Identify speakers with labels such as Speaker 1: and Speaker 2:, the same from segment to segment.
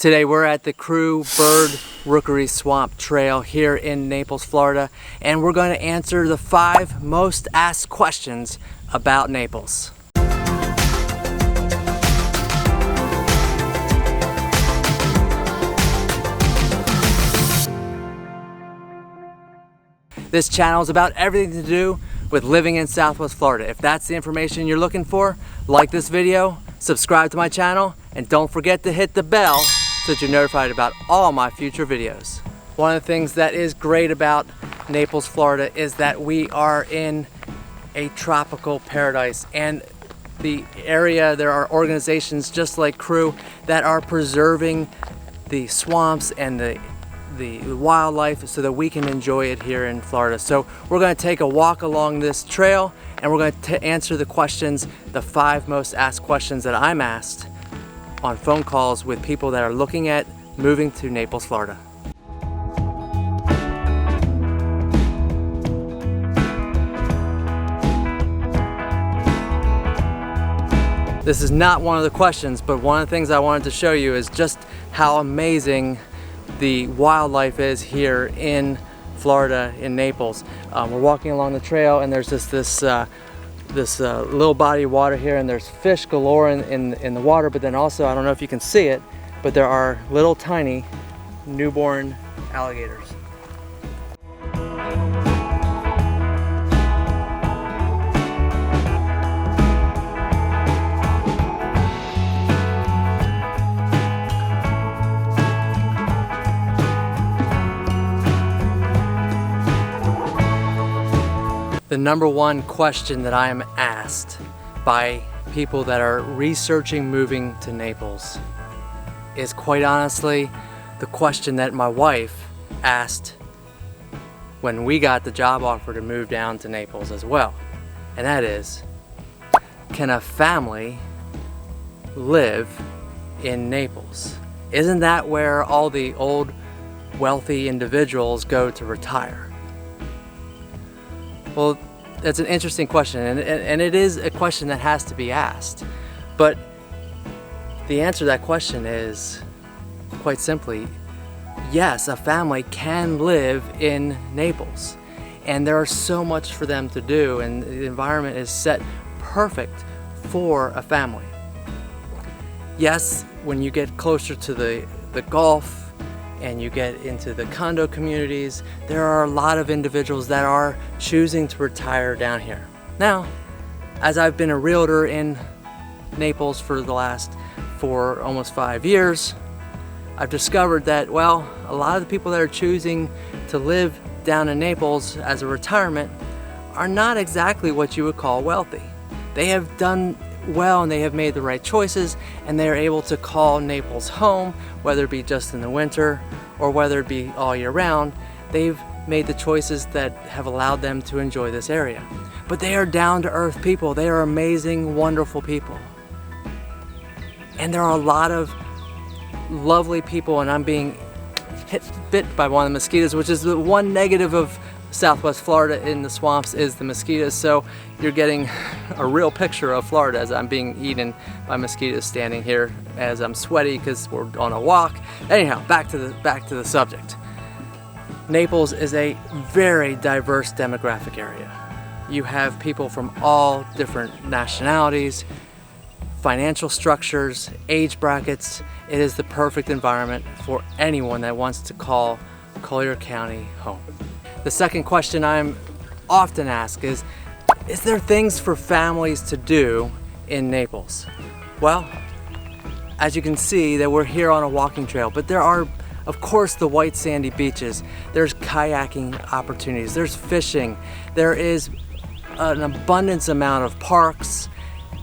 Speaker 1: Today we're at the Crew Bird Rookery Swamp Trail here in Naples, Florida, and we're going to answer the 5 most asked questions about Naples. This channel is about everything to do with living in Southwest Florida. If that's the information you're looking for, like this video, subscribe to my channel, and don't forget to hit the bell so that you're notified about all my future videos. One of the things that is great about Naples, Florida is that we are in a tropical paradise, and the area, there are organizations just like Crew that are preserving the swamps and the wildlife so that we can enjoy it here in Florida. So we're going to take a walk along this trail and we're going to answer the questions, the 5 most asked questions that I'm asked on phone calls with people that are looking at moving to Naples, Florida. This is not one of the questions, but one of the things I wanted to show you is just how amazing the wildlife is here in Florida, in Naples. We're walking along the trail and there's just this little body of water here, and there's fish galore in the water, but then also, I don't know if you can see it, but there are little tiny newborn alligators. The number one question that I am asked by people that are researching moving to Naples is, quite honestly, the question that my wife asked when we got the job offer to move down to Naples as well. And that is, can a family live in Naples? Isn't that where all the old wealthy individuals go to retire? Well, that's an interesting question, and it is a question that has to be asked. But the answer to that question is, quite simply, yes, a family can live in Naples. And there is so much for them to do, and the environment is set perfect for a family. Yes, when you get closer to the Gulf, and you get into the condo communities, there are a lot of individuals that are choosing to retire down here. Now, as I've been a realtor in Naples for almost 5 years, I've discovered that, well, a lot of the people that are choosing to live down in Naples as a retirement are not exactly what you would call wealthy. They have done well and they have made the right choices, and they are able to call Naples home, whether it be just in the winter or whether it be all year round. They've made the choices that have allowed them to enjoy this area. But they are down-to-earth people. They are amazing, wonderful people. And there are a lot of lovely people, and I'm being bit by one of the mosquitoes, which is the one negative of Southwest Florida in the swamps, is the mosquitoes. So you're getting a real picture of Florida as I'm being eaten by mosquitoes standing here as I'm sweaty because we're on a walk. Anyhow, back to the subject. Naples is a very diverse demographic area. You have people from all different nationalities, financial structures, age brackets. It is the perfect environment for anyone that wants to call Collier County home. The second question I'm often asked is there things for families to do in Naples? Well, as you can see, that we're here on a walking trail, but there are, of course, the white sandy beaches. There's kayaking opportunities, there's fishing, there is an abundance amount of parks.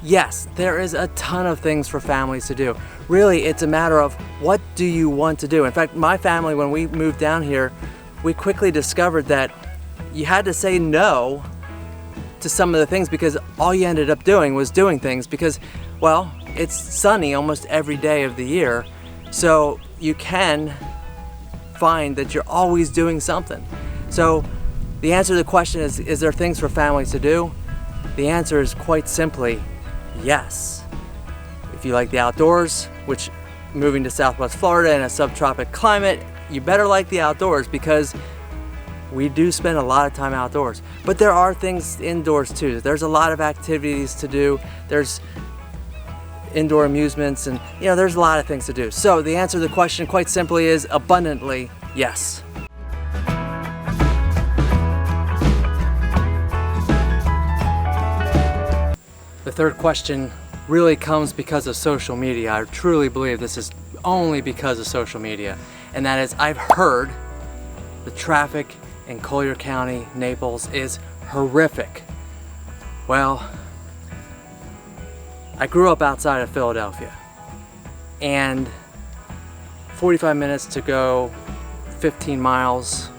Speaker 1: Yes, there is a ton of things for families to do. Really, it's a matter of what do you want to do. In fact, my family, when we moved down here, we quickly discovered that you had to say no to some of the things because all you ended up doing was doing things because, well, it's sunny almost every day of the year. So you can find that you're always doing something. So the answer to the question is there things for families to do? The answer is quite simply yes. If you like the outdoors, which moving to Southwest Florida in a subtropic climate, you better like the outdoors, because we do spend a lot of time outdoors. But there are things indoors too. There's a lot of activities to do. There's indoor amusements, and there's a lot of things to do. So the answer to the question quite simply is abundantly yes. The third question really comes because of social media. I truly believe this is only because of social media, and that is, I've heard the traffic in Collier County, Naples is horrific. Well, I grew up outside of Philadelphia, and 45 minutes to go 15 miles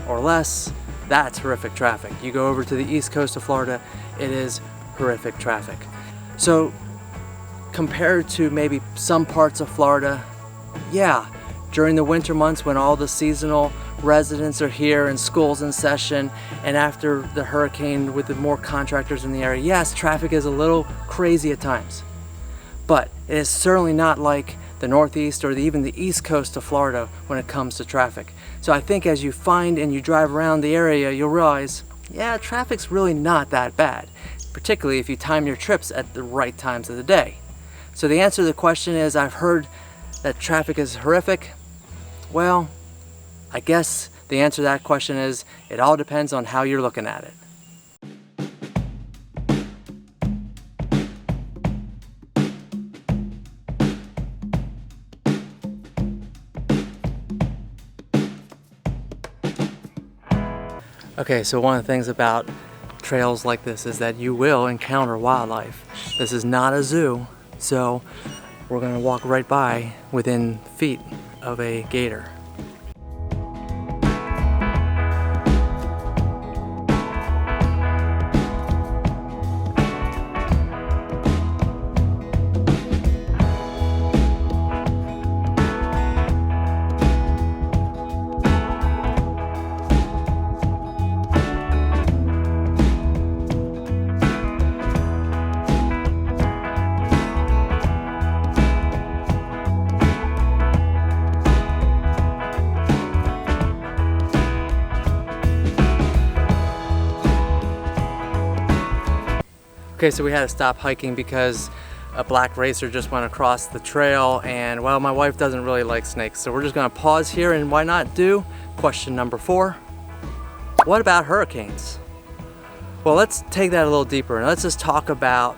Speaker 1: or less, that's horrific traffic. You go over to the east coast of Florida, it is horrific traffic. So compared to maybe some parts of Florida, yeah, during the winter months when all the seasonal residents are here and school's in session, and after the hurricane with the more contractors in the area, yes, traffic is a little crazy at times. But it is certainly not like the Northeast or even the East Coast of Florida when it comes to traffic. So I think as you find and you drive around the area, you'll realize, yeah, traffic's really not that bad, particularly if you time your trips at the right times of the day. So the answer to the question is, I've heard that traffic is horrific. Well, I guess the answer to that question is, it all depends on how you're looking at it. Okay, so one of the things about trails like this is that you will encounter wildlife. This is not a zoo, so we're gonna walk right by within feet of a gator. Okay, so we had to stop hiking because a black racer just went across the trail, and well, my wife doesn't really like snakes, so we're just gonna pause here, and why not do question number 4. What about hurricanes? Well, let's take that a little deeper, and let's just talk about,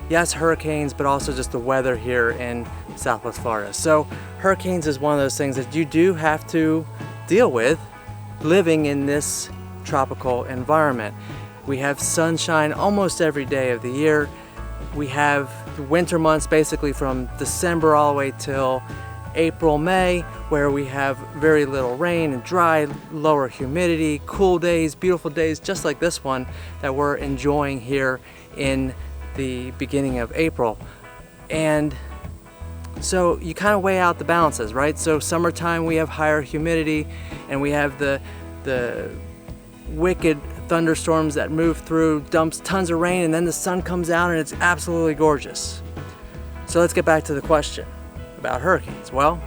Speaker 1: yes, hurricanes, but also just the weather here in Southwest Florida. So hurricanes is one of those things that you do have to deal with living in this tropical environment. We have sunshine almost every day of the year. We have the winter months basically from December all the way till April, May, where we have very little rain and dry, lower humidity, cool days, beautiful days, just like this one that we're enjoying here in the beginning of April. And so you kind of weigh out the balances, right? So summertime we have higher humidity, and we have the wicked thunderstorms that move through, dumps tons of rain, and then the sun comes out and it's absolutely gorgeous. So let's get back to the question about hurricanes. Well,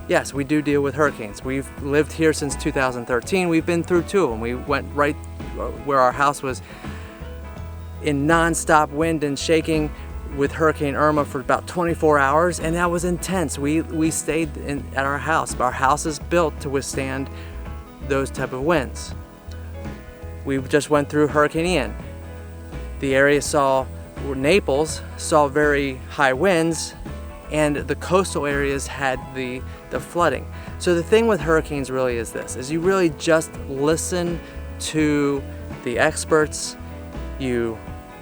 Speaker 1: yes, we do deal with hurricanes. We've lived here since 2013. We've been through 2 of them. We went right where our house was in non-stop wind and shaking with Hurricane Irma for about 24 hours, and that was intense. We stayed at our house. Our house is built to withstand those type of winds. We just went through Hurricane Ian. The area Naples saw very high winds, and the coastal areas had the flooding. So the thing with hurricanes really is this, is you really just listen to the experts, you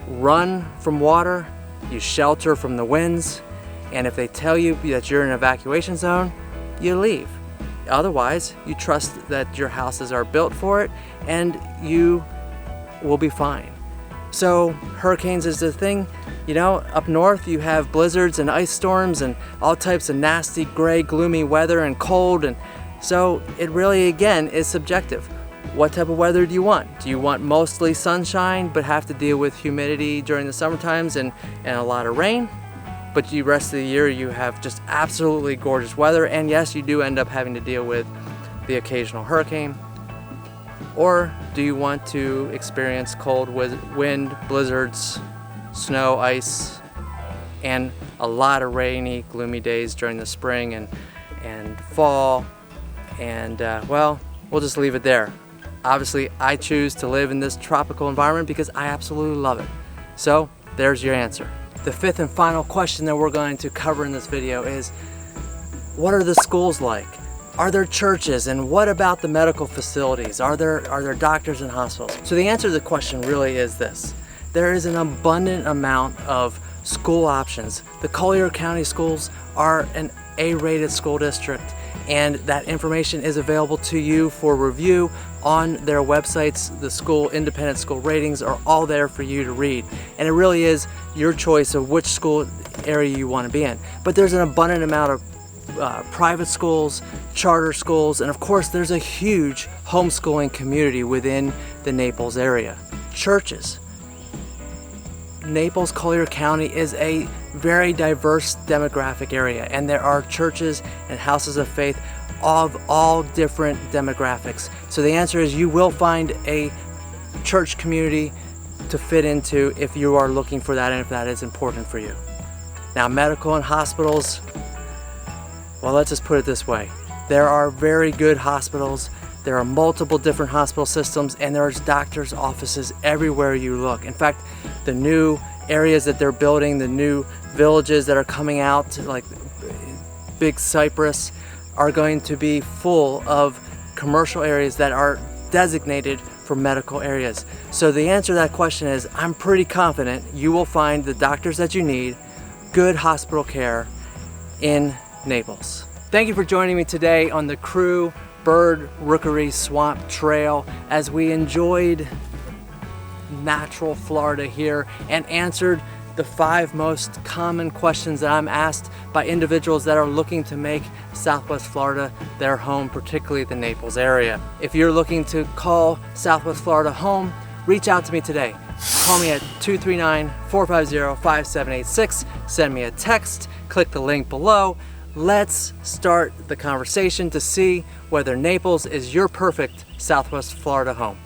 Speaker 1: run from water, you shelter from the winds, and if they tell you that you're in an evacuation zone, you leave. Otherwise, you trust that your houses are built for it and you will be fine. So hurricanes is the thing, up north you have blizzards and ice storms and all types of nasty, gray, gloomy weather and cold, and so it really, again, is subjective. What type of weather do you want? Do you want mostly sunshine but have to deal with humidity during the summer times and a lot of rain? but the rest of the year you have just absolutely gorgeous weather, and yes, you do end up having to deal with the occasional hurricane? Or do you want to experience cold wind, blizzards, snow, ice, and a lot of rainy, gloomy days during the spring and fall? And well, we'll just leave it there. Obviously, I choose to live in this tropical environment because I absolutely love it. So there's your answer. The fifth and final question that we're going to cover in this video is, what are the schools like? Are there churches? And what about the medical facilities? Are there doctors and hospitals? So the answer to the question really is this. There is an abundant amount of school options. The Collier County schools are an A-rated school district, and that information is available to you for review on their websites. The school independent school ratings are all there for you to read, and it really is your choice of which school area you want to be in. But there's an abundant amount of private schools, charter schools, and of course there's a huge homeschooling community within the Naples area. Churches. Naples, Collier County is a very diverse demographic area, and there are churches and houses of faith of all different demographics. So the answer is you will find a church community to fit into if you are looking for that and if that is important for you. Now, medical and hospitals, well, let's just put it this way. There are very good hospitals. There are multiple different hospital systems, and there's doctors' offices everywhere you look. In fact, the new areas that they're building, the new villages that are coming out, like Big Cypress, are going to be full of commercial areas that are designated for medical areas. So the answer to that question is, I'm pretty confident you will find the doctors that you need, good hospital care in Naples. Thank you for joining me today on the Crew Bird Rookery Swamp Trail as we enjoyed natural Florida here and answered the 5 most common questions that I'm asked by individuals that are looking to make Southwest Florida their home, particularly the Naples area. If you're looking to call Southwest Florida home, reach out to me today. Call me at 239-450-5786, send me a text, click the link below. Let's start the conversation to see whether Naples is your perfect Southwest Florida home.